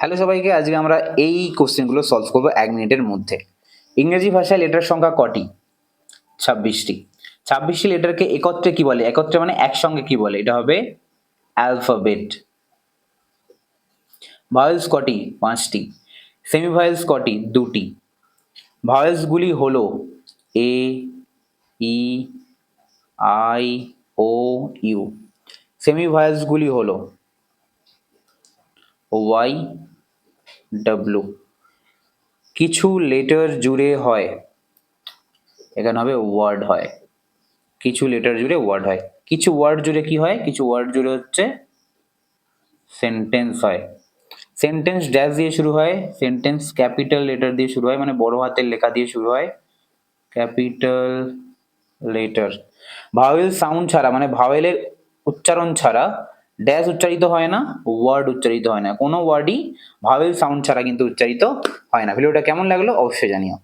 Hello সবাইকে, আজকে আমরা এই কোশ্চেনগুলো সলভ করবো 1 মিনিটের মধ্যে। ইংরেজি ভাষায় লেটার সংখ্যা কটি? 26টি। 26টি লেটারকে একত্রে কি বলে? একত্রে মানে একসঙ্গে কি বলে? এটা হবে অ্যালফাবেট। ভাওয়েলস কটি? 5টি। সেমি ভাওয়েলস কটি? 2টি। ভাওয়েলস গুলি হলো A, E, I, O, U. Semi vowels গুলি হলো ওয়াই, ডাব্লু। কিছু লেটার জুড়ে হয়, এখানে হবে ওয়ার্ড হয়। কিছু লেটার জুড়ে ওয়ার্ড হয়। কিছু ওয়ার্ড জুড়ে কি হয়? কিছু ওয়ার্ড জুড়ে হচ্ছে সেন্টেন্স হয়। সেন্টেন্স ড্যাশ দিয়ে শুরু হয়, সেন্টেন্স ক্যাপিটাল লেটার দিয়ে শুরু হয়, মানে বড় হাতের লেখা দিয়ে শুরু হয়, ক্যাপিটাল লেটার। ভাওয়েল সাউন্ড ছাড়া মানে ভাওয়েলের উচ্চারণ ছাড়া ড্যাশ উচ্চারিত হয় না, ওয়ার্ড উচ্চারিত হয় না। কোনো ওয়ার্ডই ভাওয়েল সাউন্ড ছাড়া কিন্তু উচ্চারিত হয় না। ভিডিওটা কেমন লাগলো অবশ্যই জানিও।